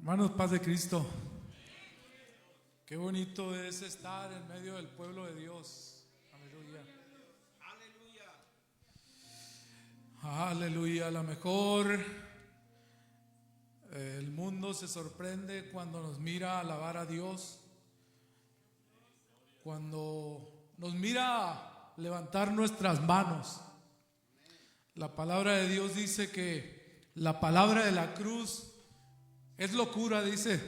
Hermanos, paz de Cristo. Qué bonito es estar en medio del pueblo de Dios. Aleluya. Aleluya. A lo mejor el mundo se sorprende cuando nos mira alabar a Dios, cuando nos mira levantar nuestras manos. La palabra de Dios dice que la palabra de la cruz es locura, dice,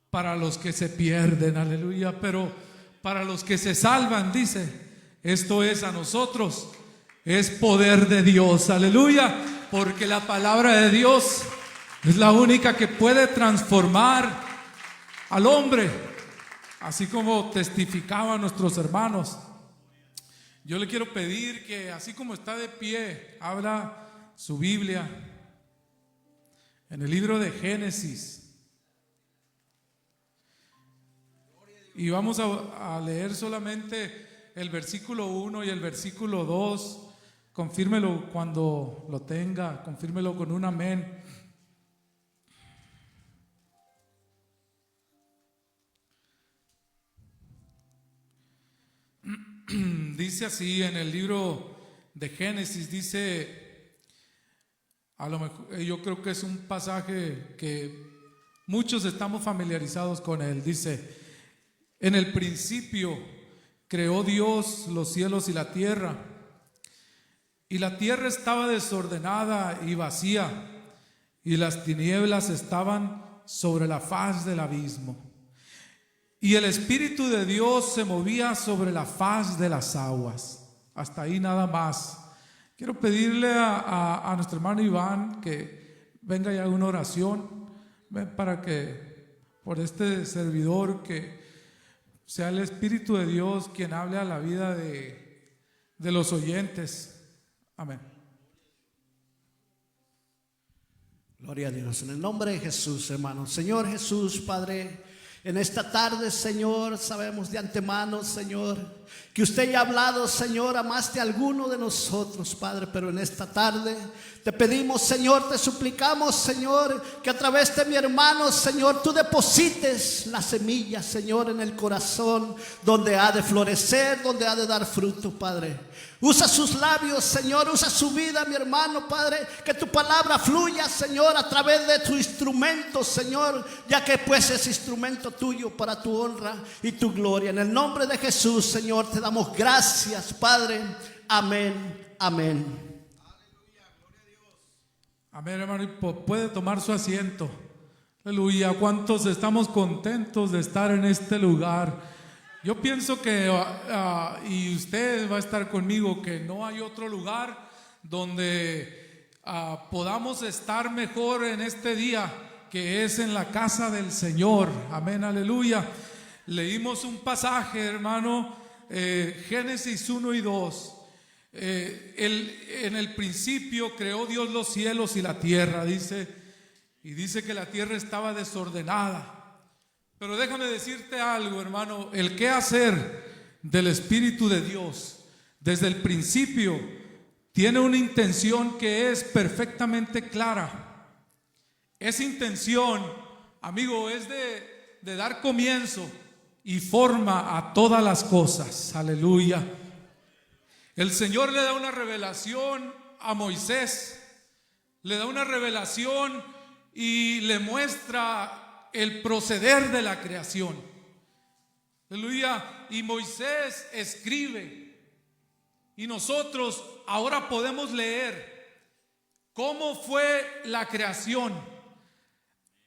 para los que se pierden, aleluya, pero para los que se salvan, dice, esto es a nosotros, es poder de Dios, aleluya, porque la palabra de Dios es la única que puede transformar al hombre, así como testificaban nuestros hermanos. Yo le quiero pedir que así como está de pie, abra su Biblia en el libro de Génesis. Y vamos a leer solamente el versículo 1 y el versículo 2. Confírmelo cuando lo tenga, confírmelo con un amén. Dice así en el libro de Génesis, dice, a lo mejor, yo creo que es un pasaje que muchos estamos familiarizados con él. Dice: en el principio creó Dios los cielos y la tierra estaba desordenada y vacía, y las tinieblas estaban sobre la faz del abismo, y el Espíritu de Dios se movía sobre la faz de las aguas. Hasta ahí nada más. Quiero pedirle a nuestro hermano Iván que venga y haga una oración para que por este servidor, que sea el Espíritu de Dios quien hable a la vida de los oyentes. Amén. Gloria a Dios. En el nombre de Jesús, hermanos. Señor Jesús, Padre, en esta tarde, Señor, sabemos de antemano, Señor, que usted ya ha hablado, Señor, a más de alguno de nosotros, Padre, pero en esta tarde te pedimos, Señor, te suplicamos, Señor, que a través de mi hermano, Señor, tú deposites la semilla, Señor, en el corazón, donde ha de florecer, donde ha de dar fruto, Padre. Usa sus labios, Señor, usa su vida, mi hermano, Padre, que tu palabra fluya, Señor, a través de tu instrumento, Señor, ya que pues es instrumento tuyo para tu honra y tu gloria. En el nombre de Jesús, Señor, te damos gracias, Padre. Amén, amén. Aleluya, gloria a Dios. Amén, hermano, y puede tomar su asiento. Aleluya, ¿cuántos estamos contentos de estar en este lugar? Yo pienso que, y usted va a estar conmigo, que no hay otro lugar donde podamos estar mejor en este día, que es en la casa del Señor. Amén, aleluya. Leímos un pasaje, hermano, Génesis 1 y 2. En el principio creó Dios los cielos y la tierra, dice, y dice que la tierra estaba desordenada. Pero déjame decirte algo, hermano, el quehacer del Espíritu de Dios desde el principio tiene una intención que es perfectamente clara. Esa intención, amigo, es de dar comienzo y forma a todas las cosas. Aleluya. El Señor le da una revelación a Moisés, le da una revelación y le muestra el proceder de la creación. Aleluya. Y Moisés escribe, y nosotros ahora podemos leer cómo fue la creación.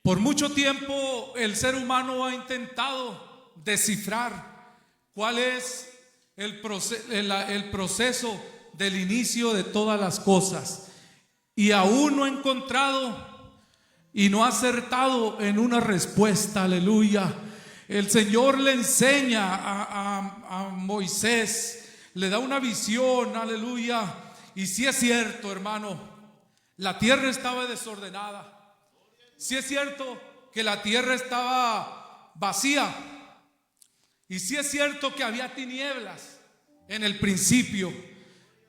Por mucho tiempo el ser humano ha intentado descifrar cuál es el proceso del inicio de todas las cosas, y aún no ha encontrado y no ha acertado en una respuesta. Aleluya. El Señor le enseña a Moisés, le da una visión, aleluya. Y si es cierto, hermano, la tierra estaba desordenada. Si es cierto que la tierra estaba vacía. Y si es cierto que había tinieblas en el principio.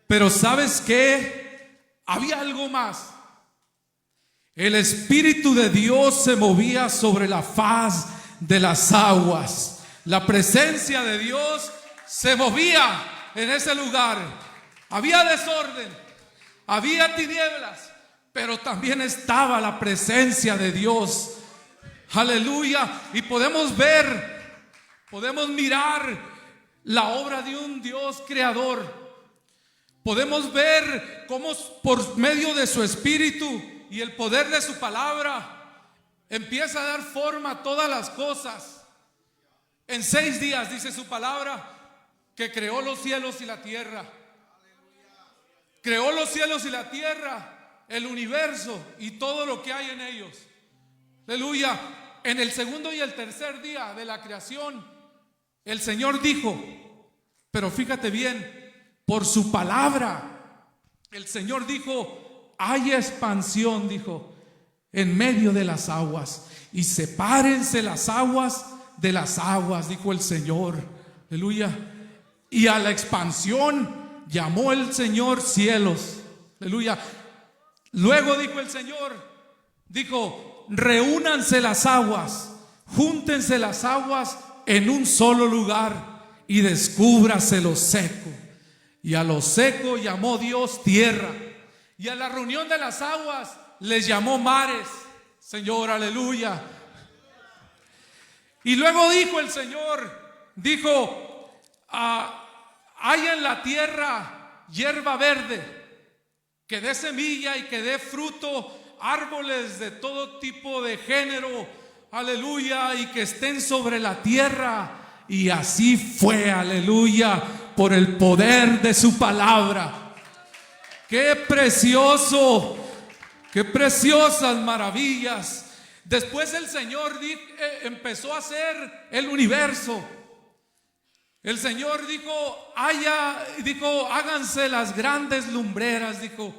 Pero ¿sabes qué? Había algo más. El Espíritu de Dios se movía sobre la faz de las aguas. La presencia de Dios se movía en ese lugar. Había desorden, había tinieblas, pero también estaba la presencia de Dios. Aleluya. Y podemos mirar la obra de un Dios creador. Podemos ver cómo por medio de su Espíritu y el poder de su palabra empieza a dar forma a todas las cosas. En 6 días dice su palabra que creó los cielos y la tierra. Creó los cielos y la tierra, el universo y todo lo que hay en ellos. Aleluya. En el segundo y el tercer día de la creación, el Señor dijo, pero fíjate bien, por su palabra, el Señor dijo, hay expansión, dijo, en medio de las aguas, y sepárense las aguas de las aguas, dijo el Señor. Aleluya. Y a la expansión llamó el Señor cielos. Aleluya. Luego dijo el Señor, dijo, reúnanse las aguas, júntense las aguas en un solo lugar y descúbrase lo seco. Y a lo seco llamó Dios tierra, y a la reunión de las aguas les llamó mares. Señor, aleluya. Y luego dijo el Señor, dijo, hay en la tierra hierba verde, que dé semilla y que dé fruto, árboles de todo tipo de género, aleluya, y que estén sobre la tierra. Y así fue, aleluya, por el poder de su palabra. Qué precioso, qué preciosas maravillas. Después el Señor empezó a hacer el universo. El Señor dijo, háganse las grandes lumbreras, dijo,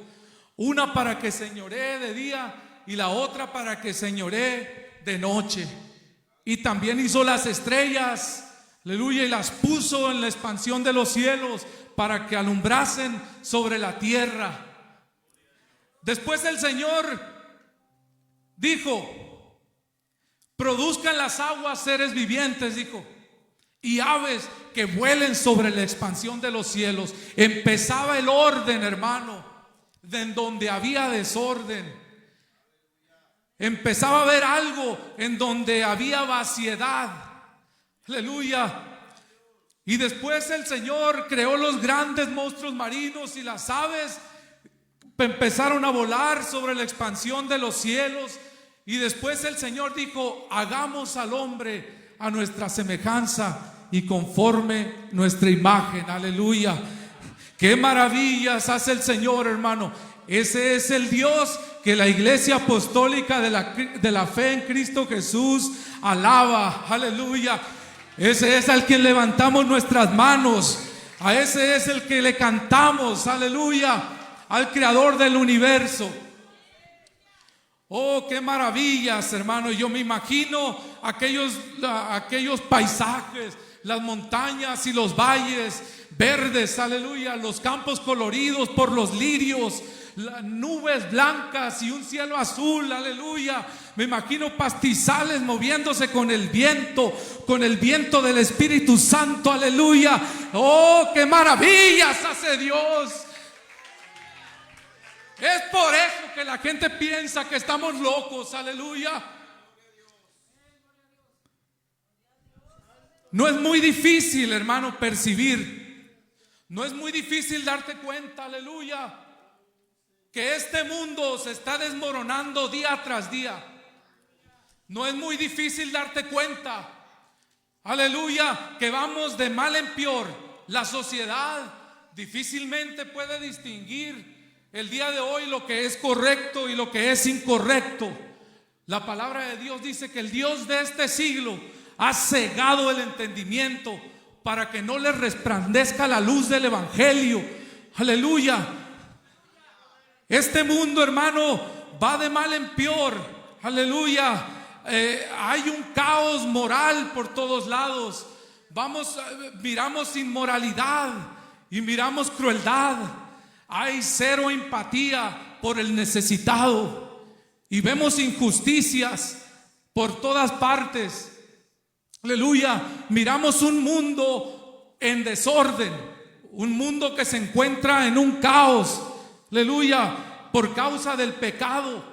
una para que señoree de día y la otra para que señoree de noche. Y también hizo las estrellas, aleluya, y las puso en la expansión de los cielos para que alumbrasen sobre la tierra. Después el Señor dijo, produzcan las aguas seres vivientes, dijo, y aves que vuelen sobre la expansión de los cielos. Empezaba el orden, hermano, de en donde había desorden. Empezaba a haber algo en donde había vaciedad. Aleluya. Y después el Señor creó los grandes monstruos marinos, y las aves empezaron a volar sobre la expansión de los cielos. Y después el Señor dijo, hagamos al hombre a nuestra semejanza y conforme nuestra imagen. Aleluya. Qué maravillas hace el Señor, hermano. Ese es el Dios que la Iglesia Apostólica de la Fe en Cristo Jesús alaba. Aleluya. Ese es al que levantamos nuestras manos. A ese es el que le cantamos. Aleluya. Al Creador del universo. Oh, qué maravillas, hermano. Yo me imagino aquellos paisajes, las montañas y los valles verdes, aleluya, los campos coloridos por los lirios, las nubes blancas y un cielo azul, aleluya. Me imagino pastizales moviéndose con el viento del Espíritu Santo, aleluya. Oh, qué maravillas hace Dios. Es por eso que la gente piensa que estamos locos, aleluya. No es muy difícil, hermano, percibir. No es muy difícil darte cuenta, aleluya, que este mundo se está desmoronando día tras día. No es muy difícil darte cuenta, aleluya, que vamos de mal en peor. La sociedad difícilmente puede distinguir el día de hoy lo que es correcto y lo que es incorrecto. La palabra de Dios dice que el Dios de este siglo ha cegado el entendimiento para que no les resplandezca la luz del evangelio. Aleluya. Este mundo, hermano, va de mal en peor. Aleluya. Hay un caos moral por todos lados. Miramos inmoralidad y miramos crueldad. Hay cero empatía por el necesitado. y vemos injusticias por todas partes. Aleluya, miramos un mundo en desorden, un mundo que se encuentra en un caos. Aleluya, por causa del pecado,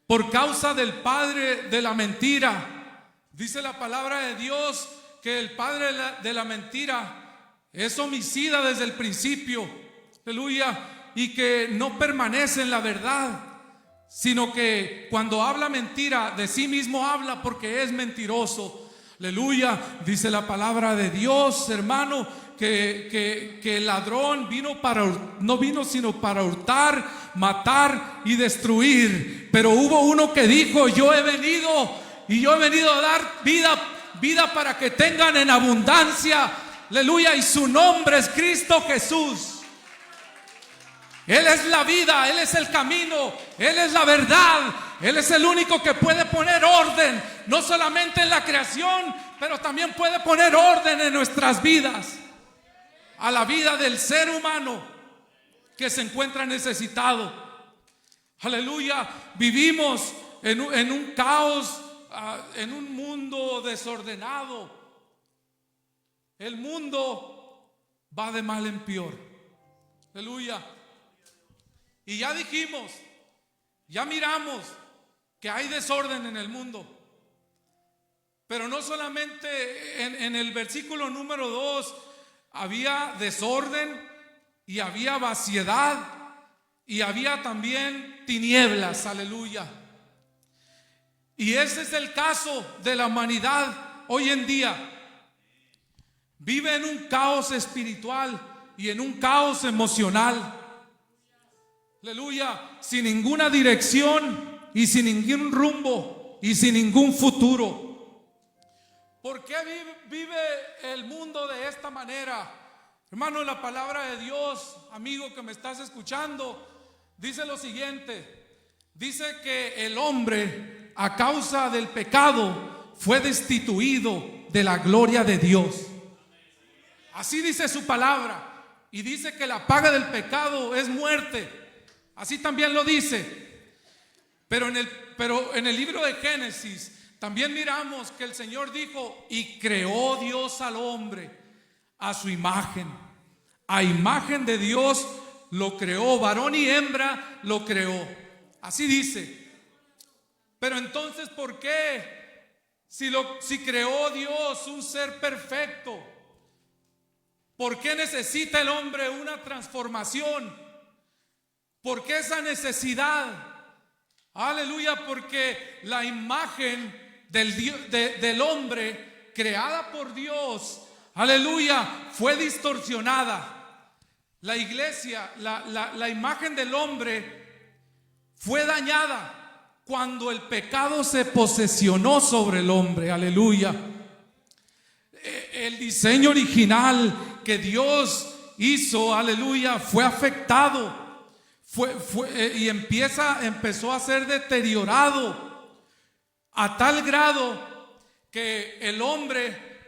por causa del padre de la mentira. Dice la palabra de Dios que el padre de la mentira es homicida desde el principio. Aleluya, y que no permanece en la verdad, sino que cuando habla mentira, de sí mismo habla porque es mentiroso. Aleluya, dice la palabra de Dios, hermano, que el ladrón no vino sino para hurtar, matar y destruir. Pero hubo uno que dijo: yo he venido a dar vida para que tengan en abundancia. Aleluya, y su nombre es Cristo Jesús. Él es la vida, Él es el camino, Él es la verdad. Él es el único que puede poner orden, no solamente en la creación, pero también puede poner orden en nuestras vidas, a la vida del ser humano que se encuentra necesitado. Aleluya, vivimos en un caos, en un mundo desordenado. El mundo va de mal en peor. Aleluya. Y ya dijimos, ya miramos que hay desorden en el mundo. Pero no solamente en el versículo número 2 había desorden y había vaciedad y había también tinieblas. Aleluya. Y ese es el caso de la humanidad hoy en día. Vive en un caos espiritual y en un caos emocional. Aleluya, sin ninguna dirección y sin ningún rumbo y sin ningún futuro. ¿Por qué vive el mundo de esta manera? Hermano, la palabra de Dios, amigo que me estás escuchando, dice lo siguiente. Dice que el hombre, a causa del pecado, fue destituido de la gloria de Dios. Así dice su palabra. Y dice que la paga del pecado es muerte. Así también lo dice. Pero en el libro de Génesis también miramos que el Señor dijo: y creó Dios al hombre a su imagen. A imagen de Dios lo creó, varón y hembra lo creó. Así dice. Pero entonces, ¿por qué? Si creó Dios un ser perfecto, ¿por qué necesita el hombre una transformación? ¿Por qué esa necesidad? Aleluya, porque la imagen del hombre creada por Dios, aleluya, fue distorsionada. La iglesia, la imagen del hombre fue dañada cuando el pecado se posesionó sobre el hombre. Aleluya. El diseño original que Dios hizo, aleluya, fue afectado. Y empezó a ser deteriorado a tal grado que el hombre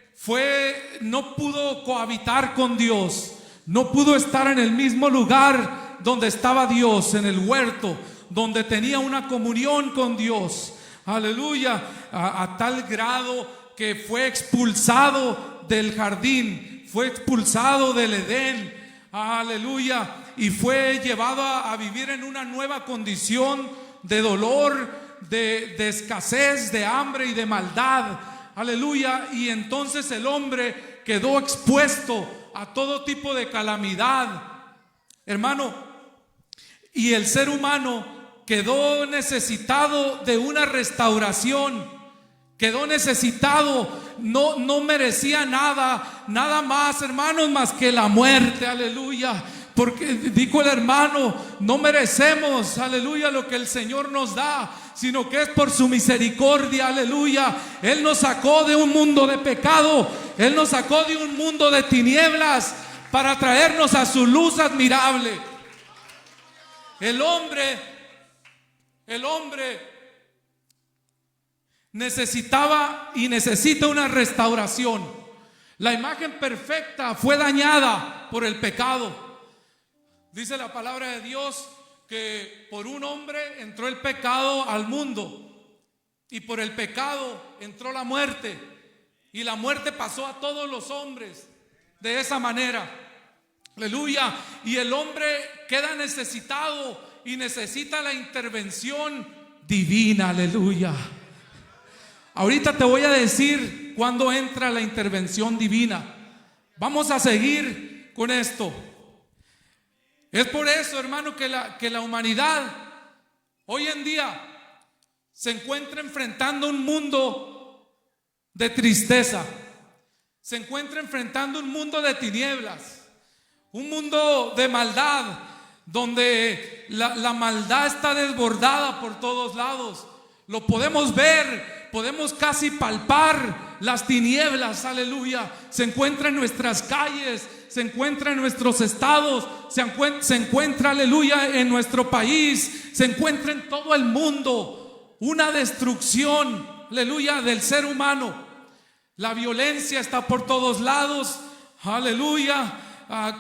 no pudo cohabitar con Dios, no pudo estar en el mismo lugar donde estaba Dios, en el huerto, donde tenía una comunión con Dios. Aleluya, a tal grado que fue expulsado del jardín, fue expulsado del Edén. Aleluya. Y fue llevado a vivir en una nueva condición de dolor, de escasez, de hambre y de maldad. Aleluya. Y entonces el hombre quedó expuesto a todo tipo de calamidad, hermano. Y el ser humano quedó necesitado de una restauración. Quedó necesitado, no merecía nada más, hermanos, más que la muerte. Aleluya. Porque dijo el hermano, no merecemos, aleluya, lo que el Señor nos da, sino que es por su misericordia. Aleluya. Él nos sacó de un mundo de pecado, Él nos sacó de un mundo de tinieblas para traernos a su luz admirable. El hombre necesitaba y necesita una restauración. La imagen perfecta fue dañada por el pecado. Dice la palabra de Dios que por un hombre entró el pecado al mundo, y por el pecado entró la muerte, y la muerte pasó a todos los hombres de esa manera. Aleluya. Y el hombre queda necesitado y necesita la intervención divina. Aleluya. Ahorita te voy a decir cuándo entra la intervención divina. Vamos a seguir con esto. Es por eso, hermano, que la humanidad hoy en día se encuentra enfrentando un mundo de tristeza. Se encuentra enfrentando un mundo de tinieblas, un mundo de maldad, donde la maldad está desbordada por todos lados. Lo podemos ver, podemos casi palpar las tinieblas, aleluya. Se encuentra en nuestras calles, se encuentra en nuestros estados, se encuentra, aleluya, en nuestro país, se encuentra en todo el mundo. Una destrucción, aleluya, del ser humano. La violencia está por todos lados, aleluya.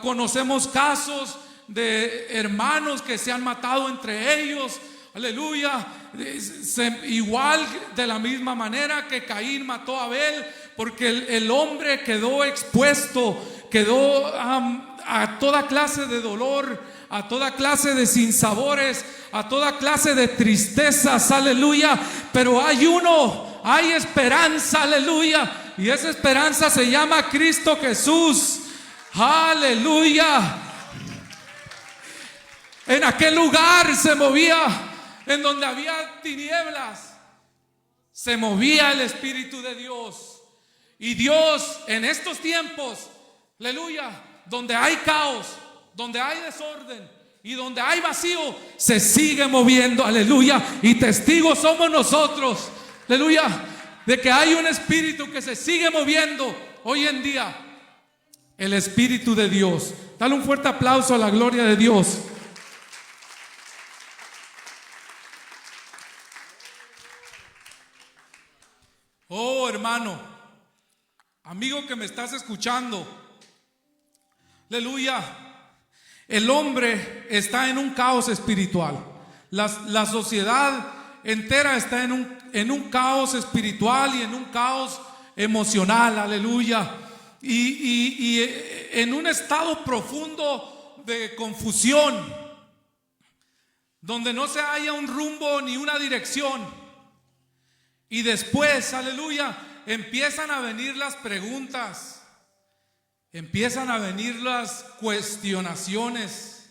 Conocemos casos de hermanos que se han matado entre ellos, aleluya. Igual de la misma manera que Caín mató a Abel, porque el hombre quedó expuesto, quedó a toda clase de dolor, a toda clase de sinsabores, a toda clase de tristezas, aleluya. Pero hay esperanza, aleluya, y esa esperanza se llama Cristo Jesús, aleluya. En aquel lugar se movía, en donde había tinieblas, se movía el Espíritu de Dios. Y Dios en estos tiempos, aleluya, donde hay caos, donde hay desorden y donde hay vacío, se sigue moviendo, aleluya. Y testigos somos nosotros, aleluya, de que hay un espíritu que se sigue moviendo hoy en día, el Espíritu de Dios. Dale un fuerte aplauso a la gloria de Dios. Oh, hermano, amigo que me estás escuchando, aleluya. El hombre está en un caos espiritual. La sociedad entera está en un caos espiritual y en un caos emocional, aleluya. Y en un estado profundo de confusión, donde no se halla un rumbo ni una dirección. Y después, aleluya, empiezan a venir las preguntas. Empiezan a venir las cuestionaciones,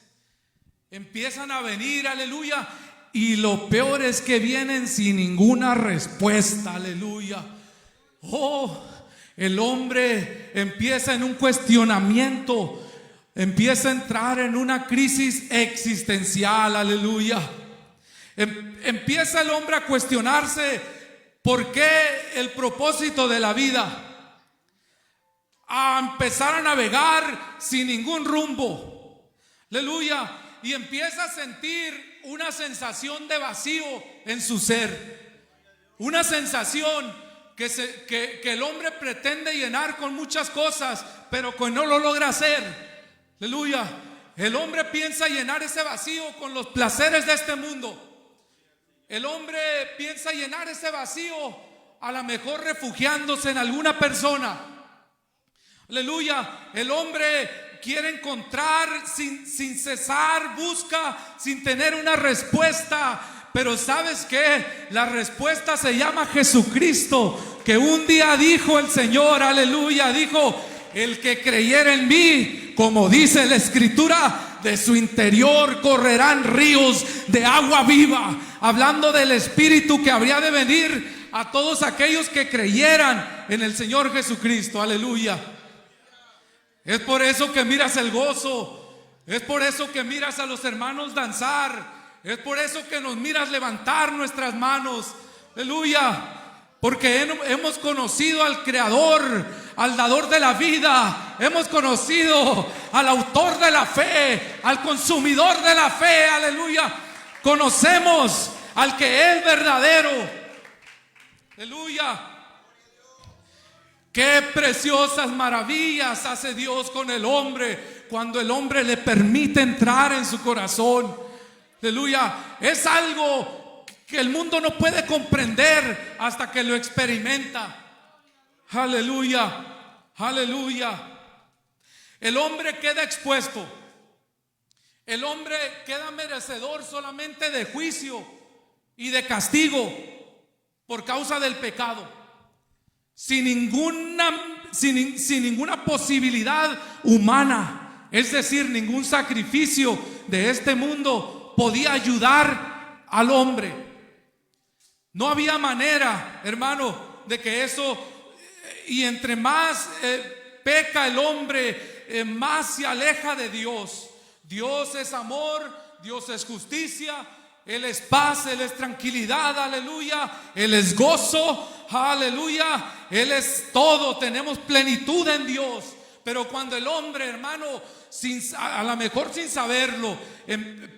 empiezan a venir, aleluya, y lo peor es que vienen sin ninguna respuesta, aleluya. Oh, el hombre empieza en un cuestionamiento, empieza a entrar en una crisis existencial, aleluya. Empieza el hombre a cuestionarse por qué el propósito de la vida, a empezar a navegar sin ningún rumbo, aleluya, y empieza a sentir una sensación de vacío en su ser, una sensación que el hombre pretende llenar con muchas cosas, pero que no lo logra hacer, aleluya. El hombre piensa llenar ese vacío con los placeres de este mundo. El hombre piensa llenar ese vacío, a lo mejor refugiándose en alguna persona. Aleluya. El hombre quiere encontrar sin cesar, busca sin tener una respuesta. Pero ¿sabes qué? La respuesta se llama Jesucristo, que un día dijo el Señor, aleluya, dijo: el que creyera en mí, como dice la Escritura, de su interior correrán ríos de agua viva. Hablando del Espíritu que habría de venir a todos aquellos que creyeran en el Señor Jesucristo, aleluya. Es por eso que miras el gozo, es por eso que miras a los hermanos danzar, es por eso que nos miras levantar nuestras manos, aleluya, porque hemos conocido al Creador, al dador de la vida, hemos conocido al autor de la fe, al consumidor de la fe, aleluya. Conocemos al que es verdadero, aleluya. Qué preciosas maravillas hace Dios con el hombre cuando el hombre le permite entrar en su corazón. Aleluya. Es algo que el mundo no puede comprender hasta que lo experimenta. Aleluya, aleluya. El hombre queda expuesto. El hombre queda merecedor solamente de juicio y de castigo por causa del pecado, sin ninguna posibilidad humana, es decir, ningún sacrificio de este mundo podía ayudar al hombre. No había manera, hermano, de que eso, y entre más peca el hombre, más se aleja de Dios. Dios es amor, Dios es justicia, Él es paz, Él es tranquilidad, aleluya. Él es gozo, aleluya. Él es todo, tenemos plenitud en Dios. Pero cuando el hombre, hermano, a lo mejor sin saberlo,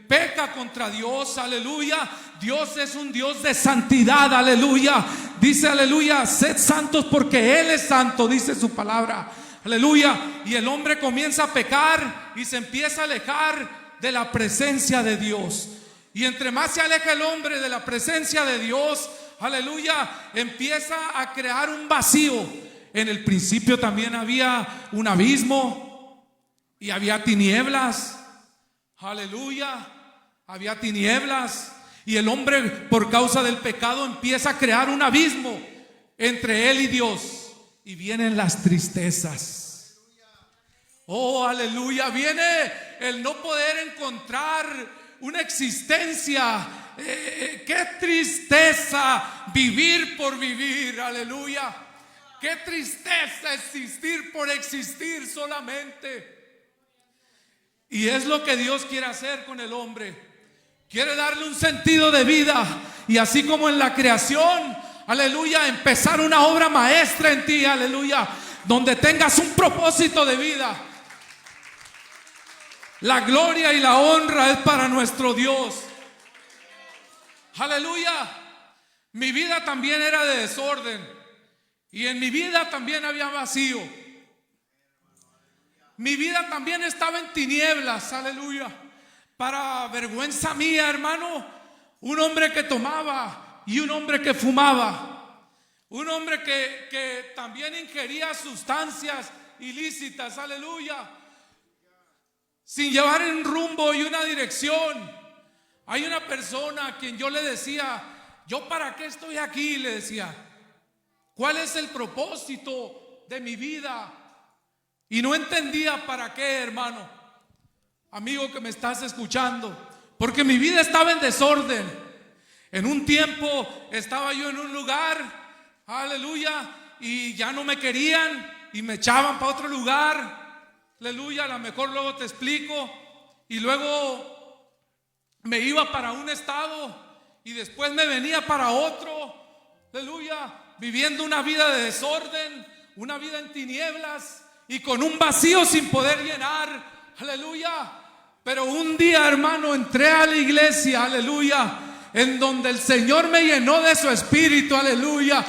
peca contra Dios, aleluya. Dios es un Dios de santidad, aleluya. Dice, aleluya, sed santos porque Él es santo, dice su palabra, aleluya. Y el hombre comienza a pecar y se empieza a alejar de la presencia de Dios. Y entre más se aleja el hombre de la presencia de Dios, aleluya, empieza a crear un vacío. En el principio también había un abismo y había tinieblas, aleluya, había tinieblas. Y el hombre, por causa del pecado, empieza a crear un abismo entre él y Dios. Y vienen las tristezas. Oh, aleluya, viene el no poder encontrar una existencia. Qué tristeza vivir por vivir, aleluya. Qué tristeza existir por existir solamente. Y es lo que Dios quiere hacer con el hombre. Quiere darle un sentido de vida. Y así como en la creación, aleluya, empezar una obra maestra en ti, aleluya, donde tengas un propósito de vida. La gloria y la honra es para nuestro Dios. Aleluya. Mi vida también era de desorden. Y en mi vida también había vacío. Mi vida también estaba en tinieblas, aleluya. Para vergüenza mía, hermano, un hombre que tomaba y un hombre que fumaba. Un hombre que también ingería sustancias ilícitas, aleluya, sin llevar un rumbo y una dirección. Hay una persona a quien yo le decía, ¿yo para qué estoy aquí? Le decía, ¿cuál es el propósito de mi vida? Y no entendía para qué, hermano, amigo que me estás escuchando, porque mi vida estaba en desorden. En un tiempo estaba yo en un lugar, aleluya, y ya no me querían y me echaban para otro lugar, aleluya. A lo mejor luego te explico. Y luego me iba para un estado y después me venía para otro, aleluya, viviendo una vida de desorden, una vida en tinieblas y con un vacío sin poder llenar, aleluya. Pero un día, hermano, entré a la iglesia, aleluya, en donde el Señor me llenó de su espíritu, aleluya.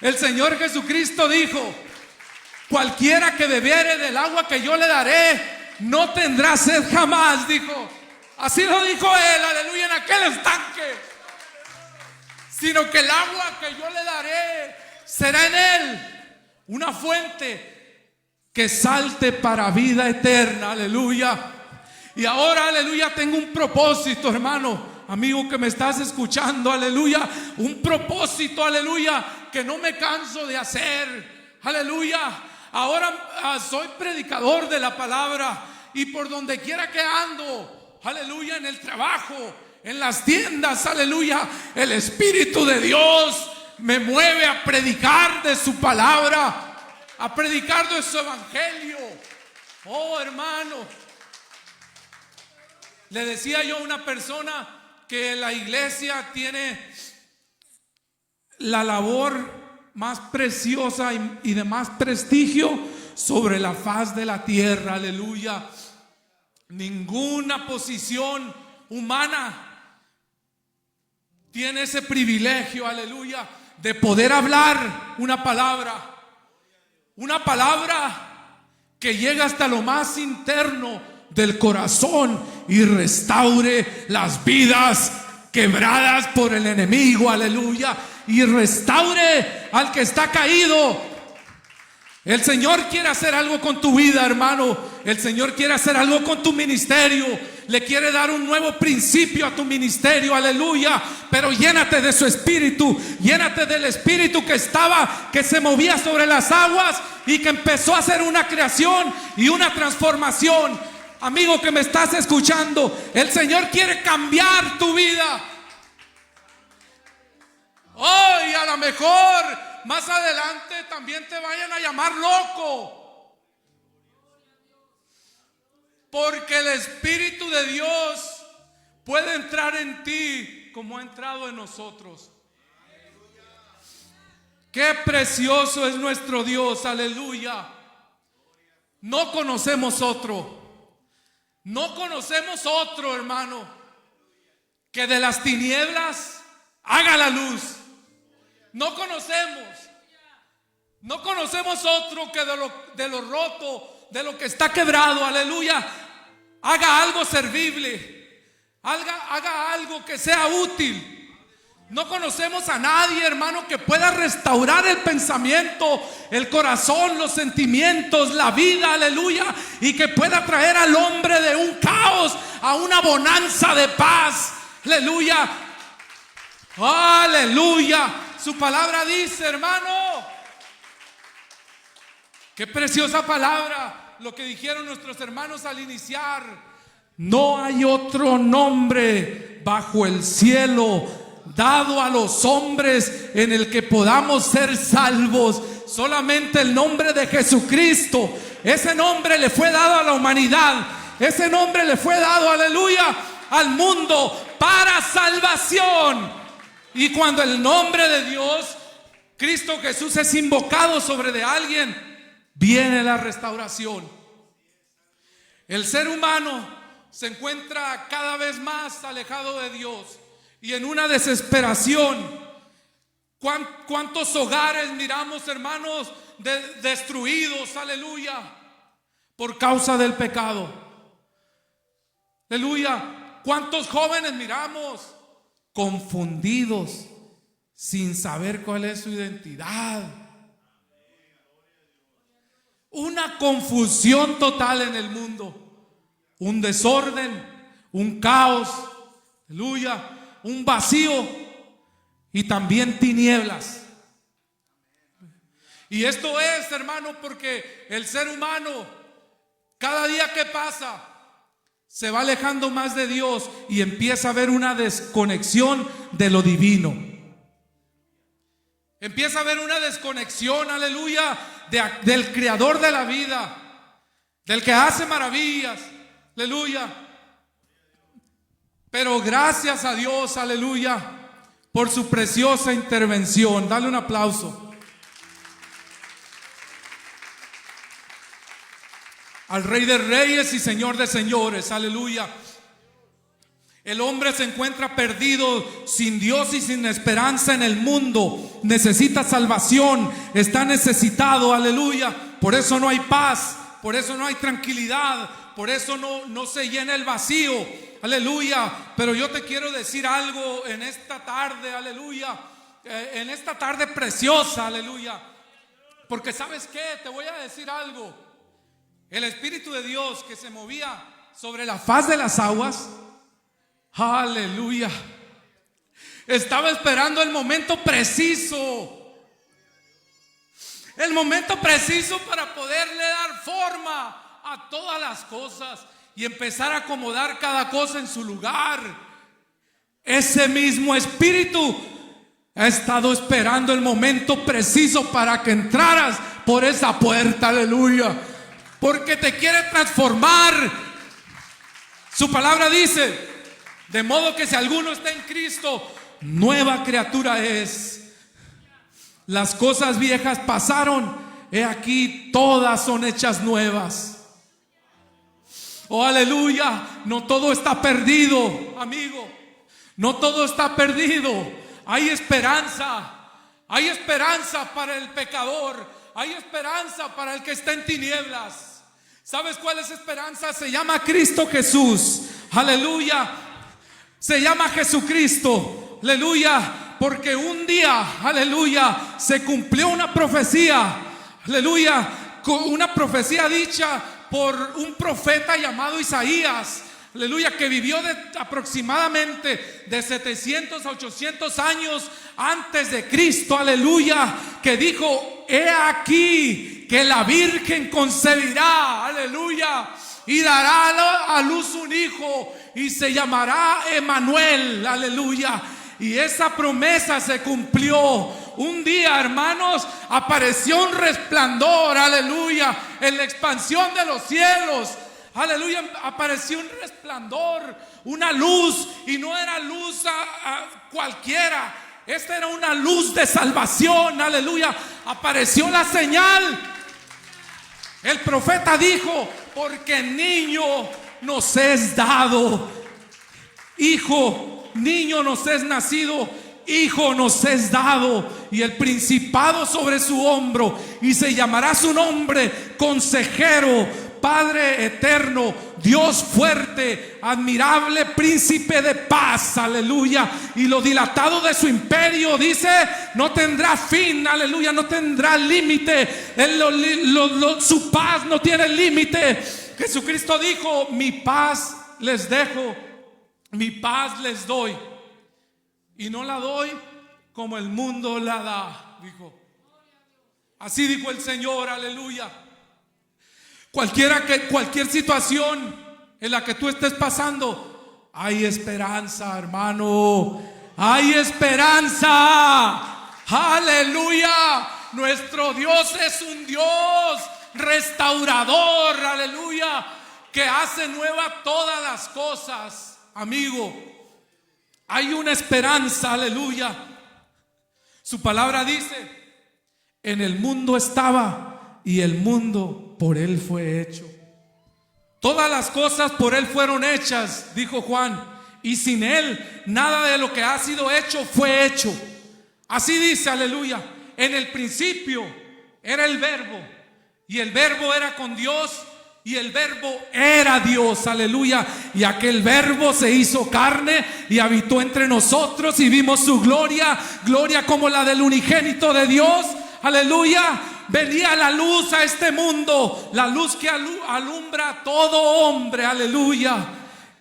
El Señor Jesucristo dijo, cualquiera que bebiere del agua que yo le daré, no tendrá sed jamás, dijo. Así lo dijo Él, aleluya, en aquel estanque. Sino que el agua que yo le daré será en Él una fuente que salte para vida eterna, aleluya. Y ahora, aleluya, tengo un propósito, hermano, amigo que me estás escuchando, aleluya. Un propósito, aleluya, que no me canso de hacer, aleluya. Ahora soy predicador de la palabra y por donde quiera que ando, aleluya, en el trabajo, en las tiendas, aleluya, el Espíritu de Dios me mueve a predicar de su palabra, a predicar de su evangelio. Oh, hermano, le decía yo a una persona que la iglesia tiene la labor más preciosa y de más prestigio sobre la faz de la tierra, aleluya. Ninguna posición humana tiene ese privilegio, aleluya, de poder hablar una palabra que llega hasta lo más interno del corazón y restaure las vidas quebradas por el enemigo, aleluya, y restaure al que está caído. El Señor quiere hacer algo con tu vida, hermano. El Señor quiere hacer algo con tu ministerio. Le quiere dar un nuevo principio a tu ministerio, aleluya. Pero llénate de su espíritu. Llénate del espíritu que se movía sobre las aguas y que empezó a hacer una creación y una transformación. Amigo que me estás escuchando, el Señor quiere cambiar tu vida. Hoy a lo mejor más adelante también te vayan a llamar loco. Porque el Espíritu de Dios puede entrar en ti como ha entrado en nosotros. Qué precioso es nuestro Dios, aleluya. No conocemos otro. No conocemos otro, hermano, que de las tinieblas haga la luz. No conocemos otro que de lo roto, de lo que está quebrado, aleluya, haga algo servible, haga algo que sea útil. No conocemos a nadie, hermano, que pueda restaurar el pensamiento, el corazón, los sentimientos, la vida, aleluya, y que pueda traer al hombre de un caos a una bonanza de paz, aleluya, aleluya. Su palabra dice, hermano, qué preciosa palabra, lo que dijeron nuestros hermanos al iniciar: no hay otro nombre bajo el cielo dado a los hombres en el que podamos ser salvos, solamente el nombre de Jesucristo. Ese nombre le fue dado a la humanidad, ese nombre le fue dado, aleluya, al mundo para salvación. Y cuando el nombre de Dios, Cristo Jesús, es invocado sobre de alguien, viene la restauración. El ser humano se encuentra cada vez más alejado de Dios y en una desesperación. ¿Cuántos hogares miramos, hermanos, destruidos, aleluya, por causa del pecado? Aleluya. ¿Cuántos jóvenes miramos confundidos, sin saber cuál es su identidad? Una confusión total en el mundo, un desorden, un caos, aleluya, un vacío y también tinieblas. Y esto es, hermano, porque el ser humano, cada día que pasa, se va alejando más de Dios y empieza a haber una desconexión de lo divino. Empieza a haber una desconexión, aleluya, del creador de la vida, del que hace maravillas, aleluya. Pero gracias a Dios, aleluya, por su preciosa intervención. Dale un aplauso al Rey de Reyes y Señor de Señores, aleluya. El hombre se encuentra perdido, sin Dios y sin esperanza en el mundo. Necesita salvación, está necesitado, aleluya. Por eso no hay paz, por eso no hay tranquilidad, por eso no se llena el vacío, aleluya. Pero yo te quiero decir algo en esta tarde, aleluya, en esta tarde preciosa, aleluya. Porque ¿sabes qué? Te voy a decir algo. El Espíritu de Dios que se movía sobre la faz de las aguas, aleluya, estaba esperando el momento preciso. El momento preciso para poderle dar forma a todas las cosas y empezar a acomodar cada cosa en su lugar. Ese mismo Espíritu ha estado esperando el momento preciso para que entraras por esa puerta, aleluya. Porque te quiere transformar. Su palabra dice: de modo que si alguno está en Cristo, nueva criatura es. Las cosas viejas pasaron, he aquí todas son hechas nuevas. Oh, aleluya. No todo está perdido, amigo. No todo está perdido. Hay esperanza. Hay esperanza para el pecador. Hay esperanza para el que está en tinieblas. ¿Sabes cuál es esperanza? Se llama Cristo Jesús. Aleluya. Se llama Jesucristo. Aleluya. Porque un día, aleluya, se cumplió una profecía. Aleluya. Una profecía dicha por un profeta llamado Isaías. Aleluya, que vivió aproximadamente de 700 a 800 años antes de Cristo. Aleluya, que dijo: he aquí que la Virgen concebirá, aleluya, y dará a luz un hijo y se llamará Emmanuel, aleluya. Y esa promesa se cumplió. Un día, hermanos, apareció un resplandor, aleluya, en la expansión de los cielos. Aleluya, apareció un resplandor, una luz, y no era luz cualquiera. Esta era una luz de salvación, aleluya. Apareció la señal. El profeta dijo: porque niño nos es dado, hijo, niño nos es nacido, hijo nos es dado, y el principado sobre su hombro, y se llamará su nombre Consejero, Padre eterno, Dios fuerte, admirable, príncipe de paz, aleluya. Y lo dilatado de su imperio, dice, no tendrá fin, aleluya, no tendrá límite. Su paz no tiene límite. Jesucristo dijo: mi paz les dejo, mi paz les doy, y no la doy como el mundo la da, dijo. Así dijo el Señor, aleluya. Cualquier situación en la que tú estés pasando, hay esperanza, hermano. Hay esperanza. Aleluya. Nuestro Dios es un Dios restaurador, aleluya, que hace nueva todas las cosas. Amigo, hay una esperanza, aleluya. Su palabra dice: en el mundo estaba, y el mundo por él fue hecho. Todas las cosas por él fueron hechas, dijo Juan, y sin él nada de lo que ha sido hecho fue hecho. Así dice, aleluya. En el principio era el verbo, y el verbo era con Dios, y el verbo era Dios, aleluya. Y aquel verbo se hizo carne y habitó entre nosotros, y vimos su gloria, gloria como la del unigénito de Dios, aleluya. Venía la luz a este mundo, la luz que alumbra a todo hombre, aleluya.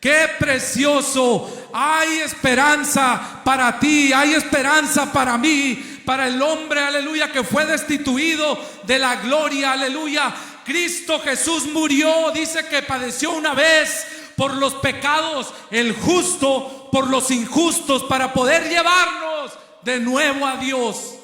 Qué precioso. Hay esperanza para ti, hay esperanza para mí, para el hombre, aleluya, que fue destituido de la gloria, aleluya. Cristo Jesús murió, dice que padeció una vez por los pecados, el justo por los injustos, para poder llevarnos de nuevo a Dios.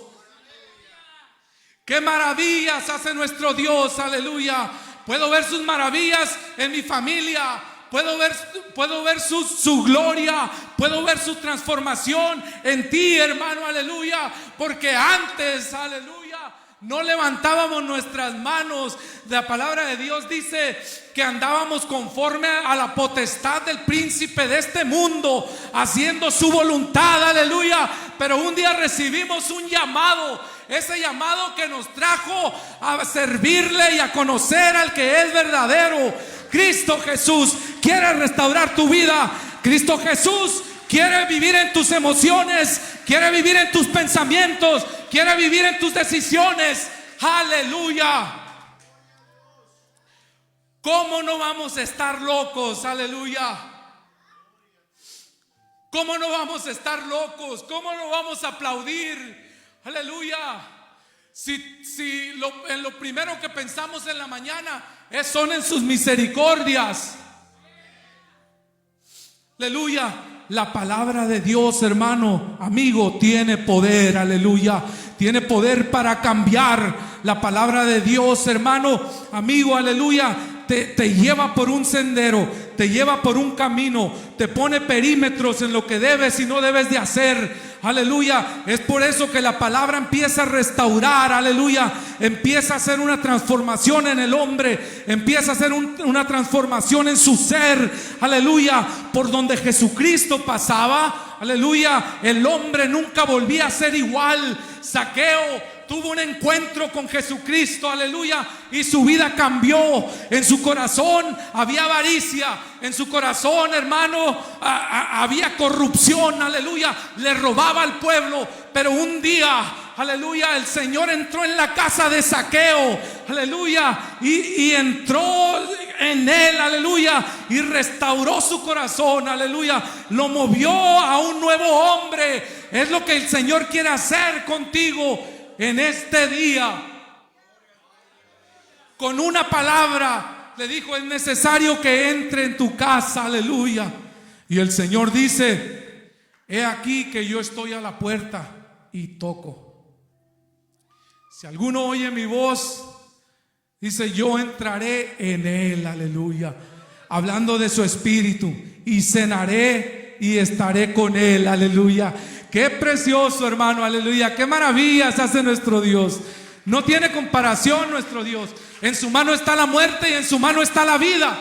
Qué maravillas hace nuestro Dios, aleluya. Puedo ver sus maravillas en mi familia. Puedo ver su gloria. Puedo ver su transformación en ti, hermano, aleluya. Porque antes, aleluya, no levantábamos nuestras manos. La palabra de Dios dice que andábamos conforme a la potestad del príncipe de este mundo, haciendo su voluntad, aleluya. Pero un día recibimos un llamado. Ese llamado que nos trajo a servirle y a conocer al que es verdadero. Cristo Jesús quiere restaurar tu vida. Cristo Jesús quiere vivir en tus emociones, quiere vivir en tus pensamientos, quiere vivir en tus decisiones. Aleluya. ¿Cómo no vamos a estar locos? Aleluya. ¿Cómo no vamos a estar locos? ¿Cómo no vamos a aplaudir? Aleluya. Si en lo primero que pensamos en la mañana son en sus misericordias. Aleluya. La palabra de Dios, hermano, amigo, tiene poder, aleluya. Tiene poder para cambiar. La palabra de Dios, hermano, amigo, aleluya, te lleva por un sendero, te lleva por un camino, te pone perímetros en lo que debes y no debes de hacer. Aleluya. Es por eso que la palabra empieza a restaurar, aleluya. Empieza a hacer una transformación en el hombre, empieza a hacer una transformación en su ser, aleluya. Por donde Jesucristo pasaba, aleluya, el hombre nunca volvía a ser igual. Zaqueo tuvo un encuentro con Jesucristo, aleluya, y su vida cambió. En su corazón había avaricia, en su corazón, hermano, había corrupción, aleluya, le robaba al pueblo. Pero un día, aleluya, el Señor entró en la casa de Zaqueo, aleluya, y entró en él, aleluya, y restauró su corazón, aleluya, lo movió a un nuevo hombre. Es lo que el Señor quiere hacer contigo en este día. Con una palabra le dijo: es necesario que entre en tu casa, aleluya. Y el Señor dice: he aquí que yo estoy a la puerta y toco. Si alguno oye mi voz, dice, yo entraré en él, aleluya, hablando de su espíritu, y cenaré y estaré con él, aleluya. Qué precioso, hermano, aleluya. Qué maravillas hace nuestro Dios. No tiene comparación nuestro Dios. En su mano está la muerte y en su mano está la vida.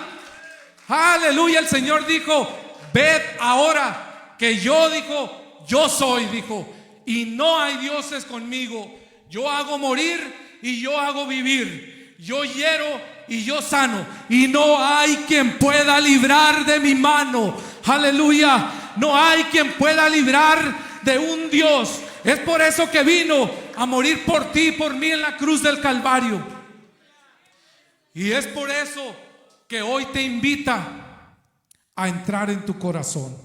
Aleluya. El Señor dijo: ved ahora que yo, dijo, yo soy, dijo, y no hay dioses conmigo. Yo hago morir y yo hago vivir. Yo hiero y yo sano, y no hay quien pueda librar de mi mano. Aleluya. No hay quien pueda librar de un Dios. Es por eso que vino a morir por ti y por mí en la cruz del Calvario. Y es por eso que hoy te invita a entrar en tu corazón.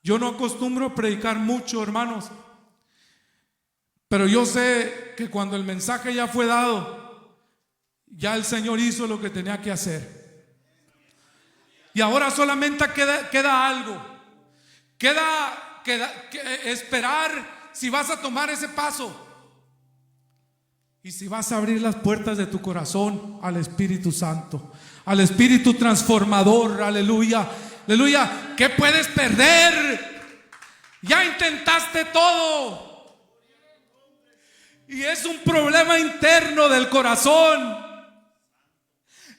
Yo no acostumbro a predicar mucho, hermanos, pero yo sé que cuando el mensaje ya fue dado, ya el Señor hizo lo que tenía que hacer. Y ahora solamente queda algo. Queda esperar si vas a tomar ese paso y si vas a abrir las puertas de tu corazón al Espíritu Santo, al Espíritu transformador. Aleluya, aleluya. ¿Qué puedes perder? Ya intentaste todo y es un problema interno del corazón.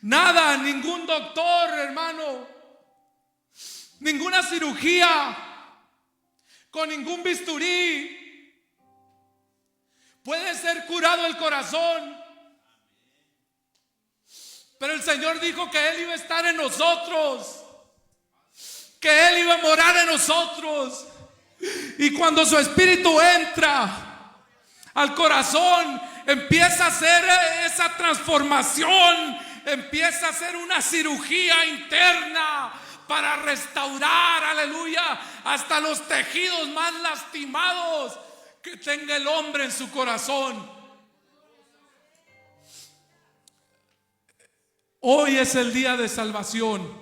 Nada, ningún doctor, hermano, ninguna cirugía, con ningún bisturí puede ser curado el corazón. Pero el Señor dijo que Él iba a estar en nosotros, que Él iba a morar en nosotros. Y cuando su Espíritu entra al corazón, empieza a hacer esa transformación. Empieza a hacer una cirugía interna para restaurar, aleluya, hasta los tejidos más lastimados que tenga el hombre en su corazón. Hoy es el día de salvación.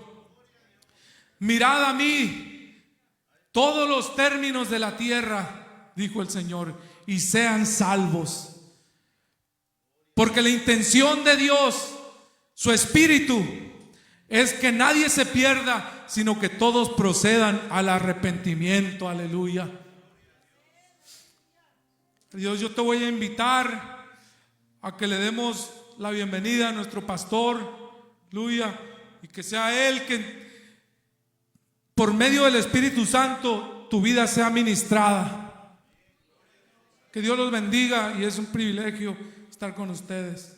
Mirad a mí todos los términos de la tierra, dijo el Señor, y sean salvos. Porque la intención de Dios, su espíritu, es que nadie se pierda, sino que todos procedan al arrepentimiento. Aleluya. Dios, yo te voy a invitar a que le demos la bienvenida a nuestro pastor, aleluya, y que sea Él que por medio del Espíritu Santo tu vida sea ministrada. Que Dios los bendiga y es un privilegio estar con ustedes.